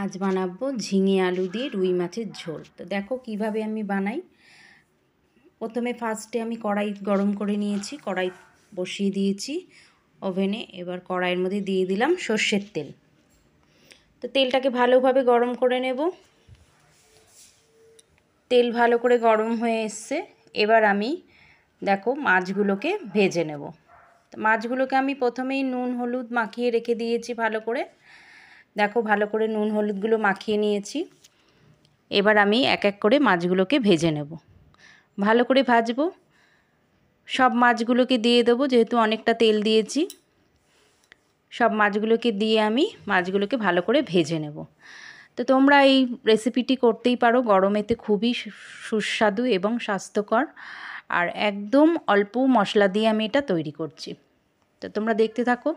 আজ বানাবো ঝিঙে আলু দিয়ে রুই মাছের ঝোল। তো দেখো কিভাবে আমি বানাই। প্রথমে ফার্স্টে আমি কড়াই গরম করে নিয়েছি, কড়াই বসিয়ে দিয়েছি ওভেনে। এবার কড়াইয়ের মধ্যে দিয়ে দিলাম সর্ষের তেল। তো তেলটাকে ভালোভাবে গরম করে নেব। তেল ভালো করে গরম হয়ে এসছে। এবার আমি দেখো মাছগুলোকে ভেজে নেব। তো মাছগুলোকে আমি প্রথমেই নুন হলুদ মাখিয়ে রেখে দিয়েছি ভালো করে। দেখো ভালো করে নুন হলুদগুলো মাখিয়ে নিয়েছি। এবার আমি এক এক করে মাছগুলোকে ভেজে নেব। ভালো করে ভাজবো। সব মাছগুলোকে দিয়ে দেবো, যেহেতু অনেকটা তেল দিয়েছি। সব মাছগুলোকে দিয়ে আমি মাছগুলোকে ভালো করে ভেজে নেব। তো তোমরা এই রেসিপিটি করতেই পারো, গরমেতে খুবই সুস্বাদু এবং স্বাস্থ্যকর। আর একদম অল্প মশলা দিয়ে আমি এটা তৈরি করছি। তো তোমরা দেখতে থাকো।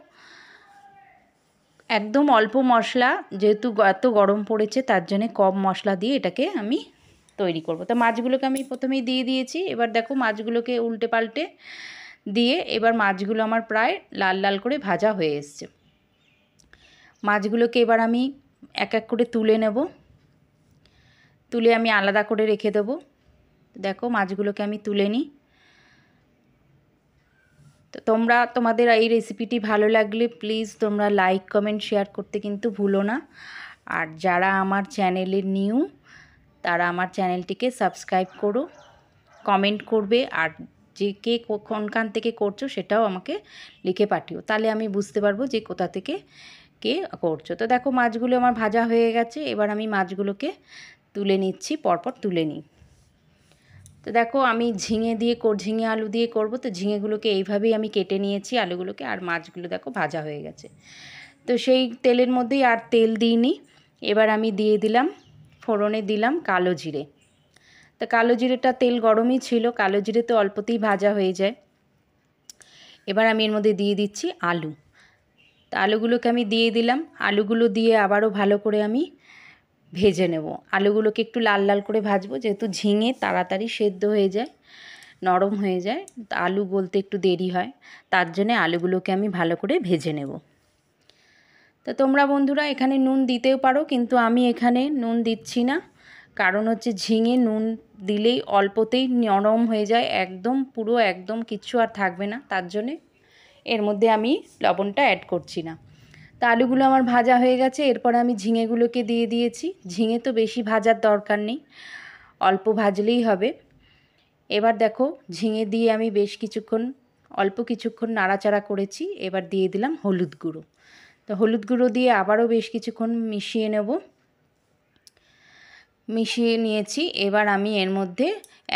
একদম অল্প মশলা, যেহেতু এত গরম পড়েছে তার জন্য কম মশলা দিয়ে এটাকে আমি তৈরি করব। তো মাছগুলোকে আমি প্রথমেই দিয়ে দিয়েছি। এবার দেখো মাছগুলোকে উল্টে পাল্টে দিয়ে এবার মাছগুলো আমার প্রায় লাল লাল করে ভাজা হয়ে এসছে। মাছগুলোকে এবার আমি এক এক করে তুলে নেব। তুলে আমি আলাদা করে রেখে দেবো। দেখো মাছগুলোকে আমি তুলে নিই। তো তোমরা তোমাদের এই রেসিপিটি ভালো লাগলে প্লিজ তোমরা লাইক কমেন্ট শেয়ার করতে কিন্তু ভুলো না। আর যারা আমার চ্যানেলে নিউ তারা আমার চ্যানেলটিকে সাবস্ক্রাইব করো, কমেন্ট করবে। আর যে কে কোনখান থেকে করছো সেটাও আমাকে লিখে পাঠিও, তাহলে আমি বুঝতে পারবো যে কোথা থেকে কে করছো। তো দেখো মাছগুলো আমার ভাজা হয়ে গেছে। এবার আমি মাছগুলোকে তুলে নিচ্ছি, পরপর তুলে নিই। তো দেখো আমি ঝিঙে আলু দিয়ে করব। তো ঝিঙেগুলোকে এইভাবেই আমি কেটে নিয়েছি, আলুগুলোকে। আর মাছগুলো দেখো ভাজা হয়ে গেছে। তো সেই তেলের মধ্যেই আর তেল দিইনি। এবার আমি দিয়ে দিলাম ফোড়নে দিলাম কালো জিরে। তো কালো জিরেটা তেল গরমই ছিল, কালো জিরে তো অল্পতেই ভাজা হয়ে যায়। এবার আমি এর মধ্যে দিয়ে দিচ্ছি আলু। তো আলুগুলোকে আমি দিয়ে দিলাম। আলুগুলো দিয়ে আবারও ভালো করে আমি ভেজে নেব। আলুগুলোকে একটু লাল লাল করে ভাজবো, যেহেতু ঝিঙে তাড়াতাড়ি সেদ্ধ হয়ে যায়, নরম হয়ে যায়। আলু গলতে একটু দেরি হয়, তার জন্য আলুগুলোকে আমি ভালো করে ভেজে নেব। তো তোমরা বন্ধুরা এখানে নুন দিতেও পারো, কিন্তু আমি এখানে নুন দিচ্ছি না। কারণ হচ্ছে ঝিঙে নুন দিলেই অল্পতেই নরম হয়ে যায়, একদম পুরো একদম কিচ্ছু আর থাকবে না, তার জন্যে এর মধ্যে আমি লবণটা অ্যাড করছি না। তা আলুগুলো আমার ভাজা হয়ে গেছে। এরপরে আমি ঝিঙেগুলোকে দিয়ে দিয়েছি। ঝিঙে তো বেশি ভাজার দরকার নেই, অল্প ভাজলেই হবে। এবার দেখো ঝিঙে দিয়ে আমি বেশ অল্প কিছুক্ষণ নাড়াচাড়া করেছি। এবার দিয়ে দিলাম হলুদ গুঁড়ো। তো হলুদ গুঁড়ো দিয়ে আবারও বেশ কিছুক্ষণ মিশিয়ে নেব। মিশিয়ে নিয়েছি। এবার আমি এর মধ্যে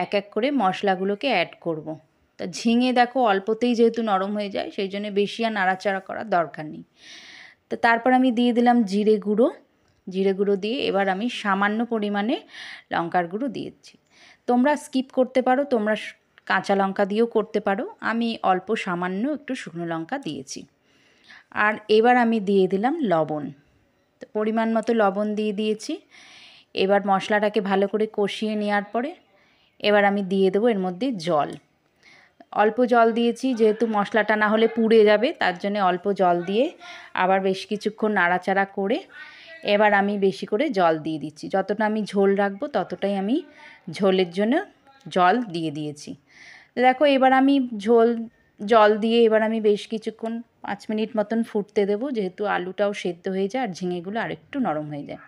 এক এক করে মশলাগুলোকে অ্যাড করব। তা ঝিঙে দেখো অল্পতেই যেহেতু নরম হয়ে যায়, সেই জন্য বেশি আর নাড়াচাড়া করার দরকার নেই। তো তারপর আমি দিয়ে দিলাম জিরে গুঁড়ো। জিরে গুঁড়ো দিয়ে এবার আমি সামান্য পরিমাণে লঙ্কার গুঁড়ো দিয়েছি। তোমরা স্কিপ করতে পারো, তোমরা কাঁচা লঙ্কা দিয়েও করতে পারো। আমি অল্প সামান্য একটু শুকনো লঙ্কা দিয়েছি। আর এবার আমি দিয়ে দিলাম লবণ। তো পরিমাণ মতো লবণ দিয়ে দিয়েছি। এবার মশলাটাকে ভালো করে কষিয়ে নেওয়ার পরে এবার আমি দিয়ে দেবো এর মধ্যে জল। অল্প জল দিয়েছি, যেহেতু মশলাটা না হলে পুড়ে যাবে, তার জন্য অল্প জল দিয়ে আবার বেশ কিছুক্ষণ নাড়াচাড়া করে এবার আমি বেশি করে জল দিয়ে দিচ্ছি। যতটা আমি ঝোল রাখবো ততটাই আমি ঝোলের জন্য জল দিয়ে দিয়েছি। তো দেখো এবার আমি জল দিয়ে এবার আমি বেশ কিছুক্ষণ 5 মিনিট মতন ফুটতে দেবো, যেহেতু আলুটাও সেদ্ধ হয়ে যায় আর ঝিঙেগুলো আরেকটু নরম হয়ে যায়।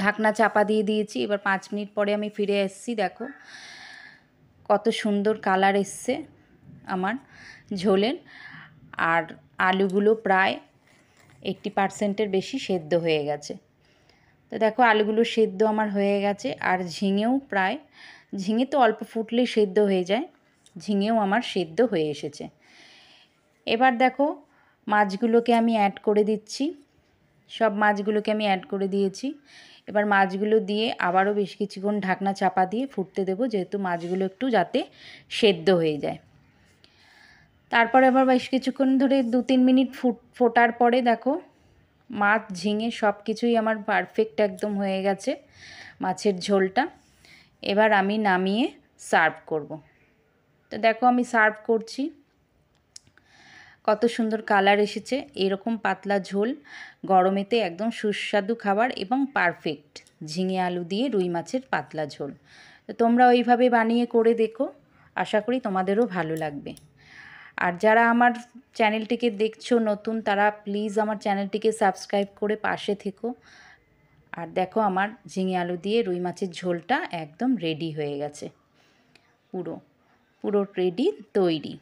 ঢাকনা চাপা দিয়ে দিয়েছি। এবার 5 মিনিট পরে আমি ফিরে এসেছি। দেখো কত সুন্দর কালার এসছে আমার ঝোলের। আর আলুগুলো প্রায় 80%-এর বেশি সেদ্ধ হয়ে গেছে। তো দেখো আলুগুলো সেদ্ধ আমার হয়ে গেছে। আর ঝিঙে তো অল্প ফুটলেই সেদ্ধ হয়ে যায়, ঝিঙেও আমার সেদ্ধ হয়ে এসেছে। এবার দেখো মাছগুলোকে আমি অ্যাড করে দিচ্ছি। সব মাছগুলোকে আমি অ্যাড করে দিয়েছি। এবার মাছগুলো দিয়ে আবারও বেশ কিছুক্ষণ ঢাকনা চাপা দিয়ে ফুটতে দেবো, যেহেতু মাছগুলো একটু যাতে সেদ্ধ হয়ে যায়। তারপরে আবার বেশ কিছুক্ষণ ধরে 2-3 মিনিট ফোটার পরে দেখো মাছ ঝিঙে সব কিছুই আমার পারফেক্ট একদম হয়ে গেছে মাছের ঝোলটা। এবার আমি নামিয়ে সার্ভ করব। তো দেখো আমি সার্ভ করছি। কত সুন্দর কালার এসেছে। এরকম পাতলা ঝোল গরমেতে একদম সুস্বাদু খাবার এবং পারফেক্ট ঝিঙে আলু দিয়ে রুই মাছের পাতলা ঝোল। তো তোমরা ওইভাবে বানিয়ে করে দেখো, আশা করি তোমাদেরও ভালো লাগবে। আর যারা আমার চ্যানেলটিকে দেখছো নতুন, তারা প্লিজ আমার চ্যানেলটিকে সাবস্ক্রাইব করে পাশে থেকো। আর দেখো আমার ঝিঙে আলু দিয়ে রুই মাছের ঝোলটা একদম রেডি হয়ে গেছে, পুরো পুরো রেডি, তৈরি।